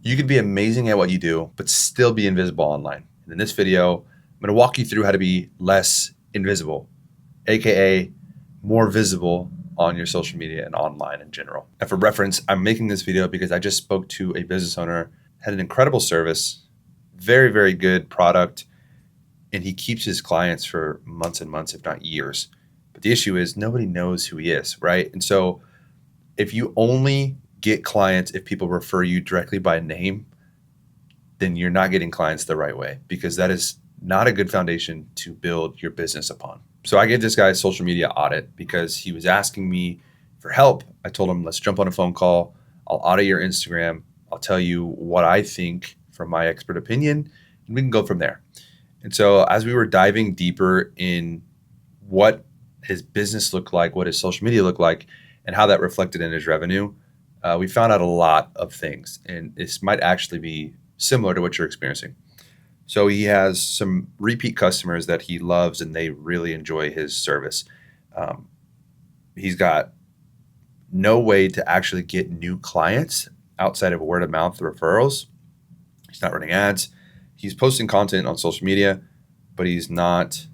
You could be amazing at what you do, but still be invisible online. And in this video, I'm going to walk you through how to be less invisible, AKA more visible on your social media and online in general. And for reference, I'm making this video because I just spoke to a business owner, had an incredible service, very, very good product, and he keeps his clients for months and months, if not years. But the issue is nobody knows who he is, right? And so if you only get clients if people refer you directly by name, then you're not getting clients the right way, because that is not a good foundation to build your business upon. So I gave this guy a social media audit because he was asking me for help. I told him, let's jump on a phone call. I'll audit your Instagram. I'll tell you what I think from my expert opinion, and we can go from there. And so as we were diving deeper in what his business looked like, what his social media looked like, and how that reflected in his revenue, we found out a lot of things. And this might actually be similar to what you're experiencing. So he has some repeat customers that he loves and they really enjoy his service. He's got no way to actually get new clients outside of word of mouth referrals. He's not running ads. He's posting content on social media, but he's not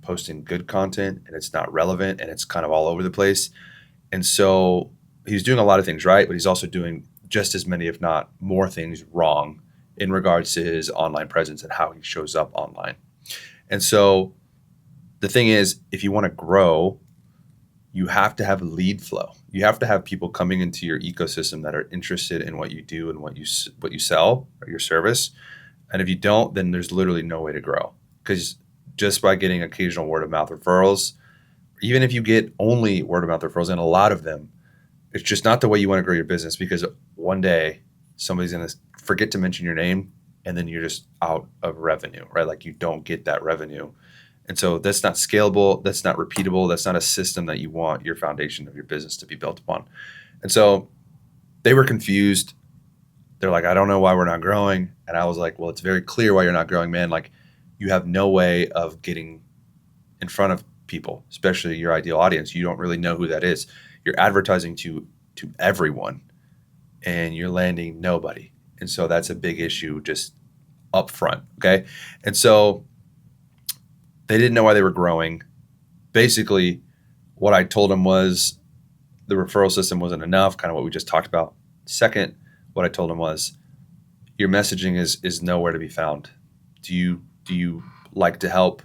posting good content, and it's not relevant, and it's kind of all over the place. And so he's doing a lot of things right, but he's also doing just as many, if not more things wrong in regards to his online presence and how he shows up online. And so the thing is, if you want to grow, you have to have a lead flow. You have to have people coming into your ecosystem that are interested in what you do and what you sell or your service. And if you don't, then there's literally no way to grow, because just by getting occasional word of mouth referrals, even if you get only word of mouth referrals, and a lot of them, it's just not the way you want to grow your business, because one day somebody's going to forget to mention your name and then you're just out of revenue, right? Like you don't get that revenue. And so that's not scalable. That's not repeatable. That's not a system that you want your foundation of your business to be built upon. And so they were confused. They're like, I don't know why we're not growing. And I was like, well, it's very clear why you're not growing, man. Like you have no way of getting in front of people, especially your ideal audience. You don't really know who that is. You're advertising to everyone and you're landing nobody. And so that's a big issue just up front. Okay. And so they didn't know why they were growing. Basically, what I told them was the referral system wasn't enough, kind of what we just talked about. Second, what I told them was your messaging is nowhere to be found. Do you like to help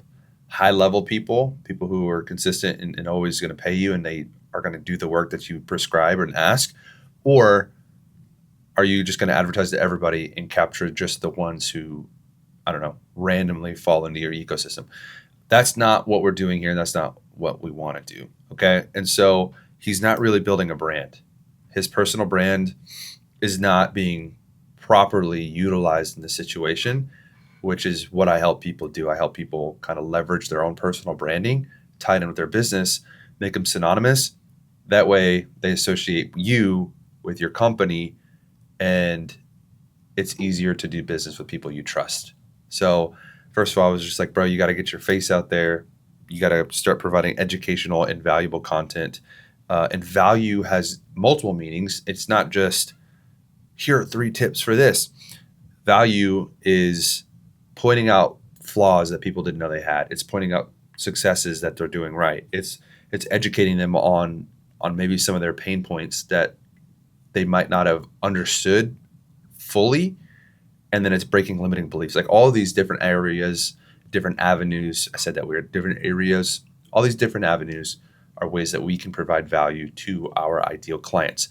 high level people who are consistent and always going to pay you and they are going to do the work that you prescribe and ask? Or are you just going to advertise to everybody and capture just the ones who, I don't know, randomly fall into your ecosystem? That's not what we're doing here. And that's not what we want to do. Okay. And so he's not really building a brand. His personal brand is not being properly utilized in the situation, which is what I help people do. I help people kind of leverage their own personal branding, tie it in with their business, make them synonymous. That way they associate you with your company and it's easier to do business with people you trust. So first of all, I was just like, bro, you got to get your face out there. You got to start providing educational and valuable content. And value has multiple meanings. It's not just, here are 3 tips for this. Value is pointing out flaws that people didn't know they had. It's pointing out successes that they're doing right. It's educating them on maybe some of their pain points that they might not have understood fully. And then it's breaking limiting beliefs. Like all of these different areas, different avenues. I said that weird, different areas. All these different avenues are ways that we can provide value to our ideal clients.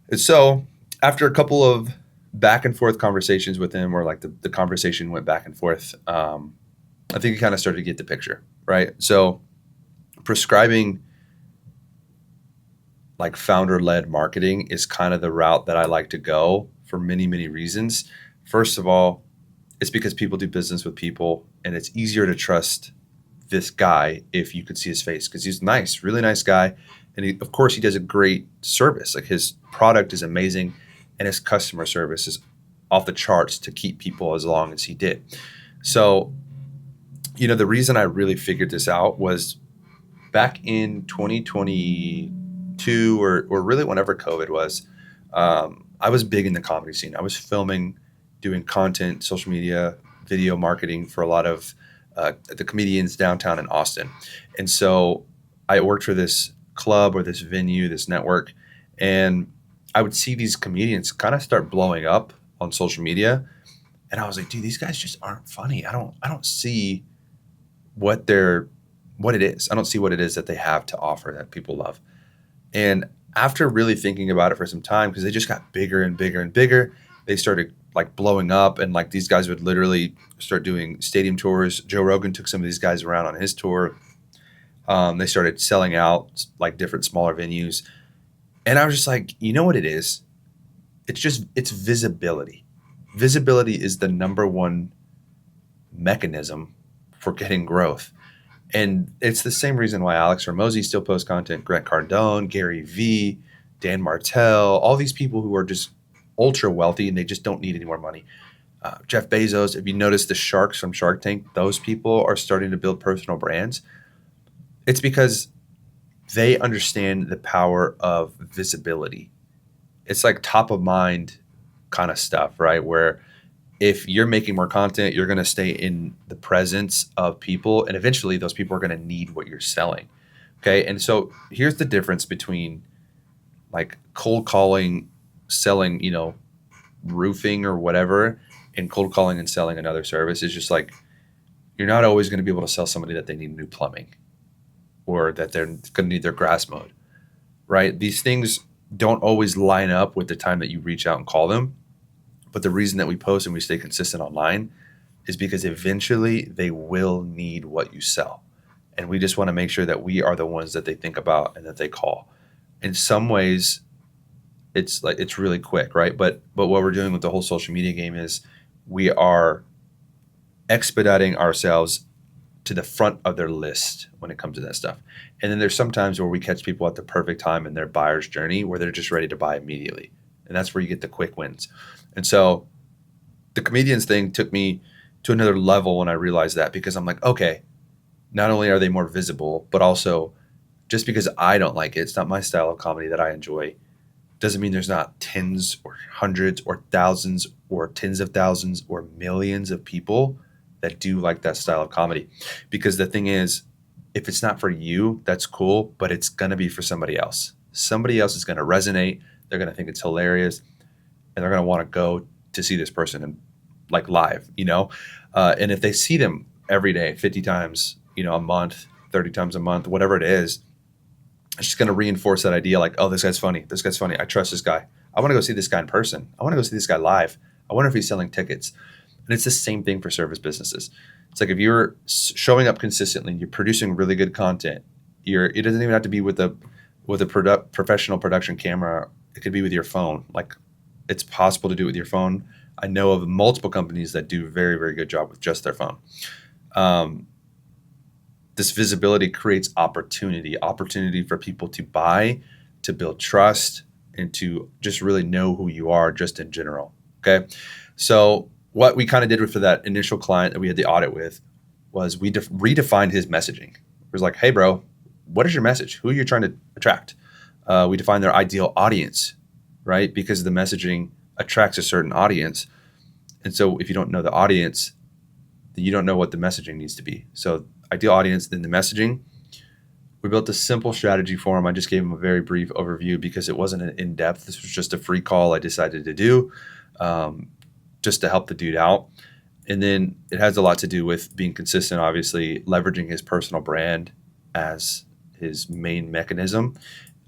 And so after a couple of back and forth conversations with him, or like the conversation went back and forth, I think he kind of started to get the picture, right? So prescribing like founder-led marketing is kind of the route that I like to go for many, many reasons. First of all, it's because people do business with people and it's easier to trust this guy if you could see his face, because he's nice, really nice guy. And of course he does a great service. Like his product is amazing and his customer service is off the charts to keep people as long as he did. So, the reason I really figured this out was back in 2022 or really whenever COVID was, I was big in the comedy scene. I was filming, doing content, social media, video marketing for a lot of the comedians downtown in Austin. And so I worked for this club or this venue, this network, and I would see these comedians kind of start blowing up on social media. And I was like, dude, these guys just aren't funny. I don't see what it is. I don't see what it is that they have to offer that people love. And after really thinking about it for some time, because they just got bigger and bigger and bigger, they started like blowing up, and like these guys would literally start doing stadium tours. Joe Rogan took some of these guys around on his tour. They started selling out like different smaller venues. And I was just like, you know what it is? It's visibility. Visibility is the number one mechanism for getting growth. And it's the same reason why Alex Hormozi still posts content, Grant Cardone, Gary Vee, Dan Martell, all these people who are just ultra wealthy and they just don't need any more money. Jeff Bezos, if you notice the sharks from Shark Tank, those people are starting to build personal brands. It's because they understand the power of visibility. It's like top of mind kind of stuff, right? Where if you're making more content, you're going to stay in the presence of people, and eventually those people are going to need what you're selling. Okay. And so here's the difference between like cold calling, selling, roofing or whatever, and cold calling and selling another service is just like, you're not always going to be able to sell somebody that they need new plumbing or that they're going to need their grass mowed, right? These things don't always line up with the time that you reach out and call them. But the reason that we post and we stay consistent online is because eventually they will need what you sell. And we just want to make sure that we are the ones that they think about and that they call. In some ways, it's really quick, right? But what we're doing with the whole social media game is we are expediting ourselves to the front of their list when it comes to that stuff. And then there's some times where we catch people at the perfect time in their buyer's journey where they're just ready to buy immediately. And that's where you get the quick wins. And so the comedians thing took me to another level when I realized that, because I'm like, okay, not only are they more visible, but also just because I don't like it, it's not my style of comedy that I enjoy, doesn't mean there's not tens or hundreds or thousands or tens of thousands or millions of people that do like that style of comedy. Because the thing is, if it's not for you, that's cool, but it's going to be for somebody else. Somebody else is going to resonate. They're going to think it's hilarious, and they're going to want to go to see this person and like live, and if they see them every day, 50 times, a month, 30 times a month, whatever it is, it's just going to reinforce that idea. Like, oh, this guy's funny. This guy's funny. I trust this guy. I want to go see this guy in person. I want to go see this guy live. I wonder if he's selling tickets. And it's the same thing for service businesses. It's like if you're showing up consistently, you're producing really good content. It doesn't even have to be with a professional production camera. It could be with your phone. Like, it's possible to do it with your phone. I know of multiple companies that do a very, very good job with just their phone. This visibility creates opportunity for people to buy, to build trust, and to just really know who you are just in general. Okay. So what we kind of did for that initial client that we had the audit with was we redefined his messaging. It was like, hey, bro, what is your message? Who are you trying to attract? We defined their ideal audience, right? Because the messaging attracts a certain audience. And so if you don't know the audience, then you don't know what the messaging needs to be. So ideal audience, then the messaging. We built a simple strategy for him. I just gave him a very brief overview because it wasn't an in-depth. This was just a free call I decided to do just to help the dude out. And then it has a lot to do with being consistent, obviously, leveraging his personal brand as his main mechanism,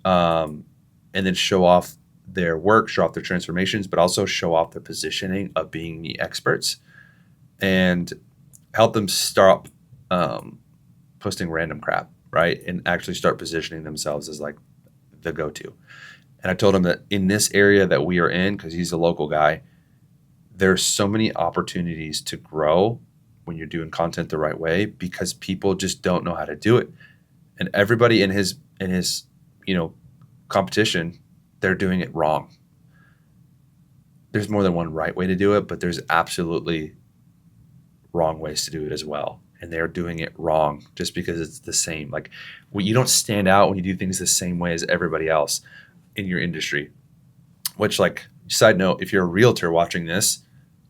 and then show off their work, show off their transformations, but also show off their positioning of being the experts and help them stop posting random crap, right? And actually start positioning themselves as like the go-to. And I told him that in this area that we are in, because he's a local guy, there's so many opportunities to grow when you're doing content the right way, because people just don't know how to do it. And everybody in his competition, they're doing it wrong. There's more than one right way to do it, but there's absolutely wrong ways to do it as well. And they're doing it wrong just because it's the same. Like, you don't stand out when you do things the same way as everybody else in your industry, which, like, Side note, if you're a realtor watching this,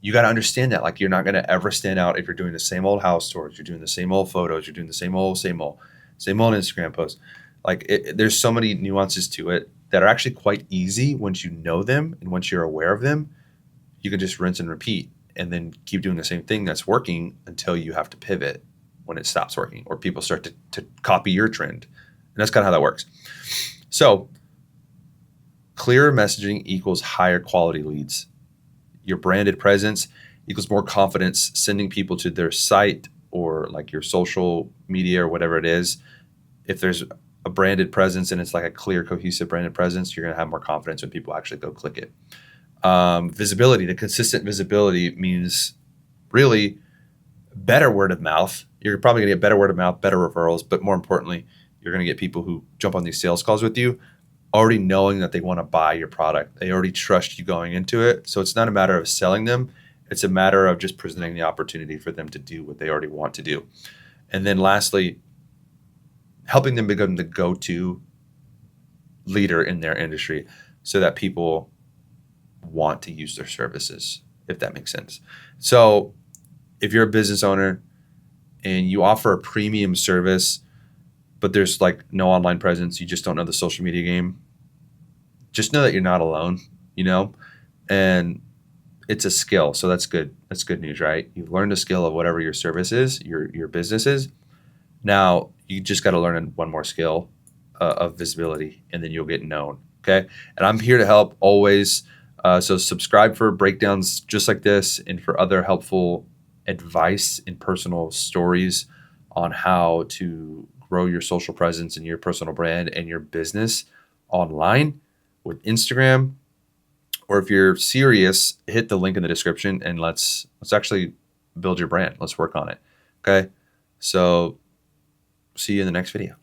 you got to understand that, like, you're not going to ever stand out if you're doing the same old house tours, you're doing the same old photos, you're doing the same old Instagram posts. Like, there's so many nuances to it that are actually quite easy once you know them, and once you're aware of them, you can just rinse and repeat and then keep doing the same thing that's working until you have to pivot when it stops working or people start to copy your trend. And that's kind of how that works. So clearer messaging equals higher quality leads. Your branded presence equals more confidence sending people to their site or like your social media or whatever it is. If there's a branded presence and it's like a clear, cohesive branded presence, you're going to have more confidence when people actually go click it. Visibility, the consistent visibility means really better word of mouth. You're probably going to get better word of mouth, better referrals, but more importantly, you're going to get people who jump on these sales calls with you already knowing that they want to buy your product. They already trust you going into it. So it's not a matter of selling them. It's a matter of just presenting the opportunity for them to do what they already want to do. And then lastly, helping them become the go-to leader in their industry so that people want to use their services, if that makes sense. So if you're a business owner and you offer a premium service, but there's like no online presence, you just don't know the social media game, just know that you're not alone, and it's a skill. So that's good. That's good news, right? You've learned a skill of whatever your service is, your business is. Now you just got to learn one more skill of visibility, and then you'll get known. Okay. And I'm here to help always. So subscribe for breakdowns just like this and for other helpful advice and personal stories on how to grow your social presence and your personal brand and your business online with Instagram. Or if you're serious, hit the link in the description and let's actually build your brand. Let's work on it. Okay. So see you in the next video.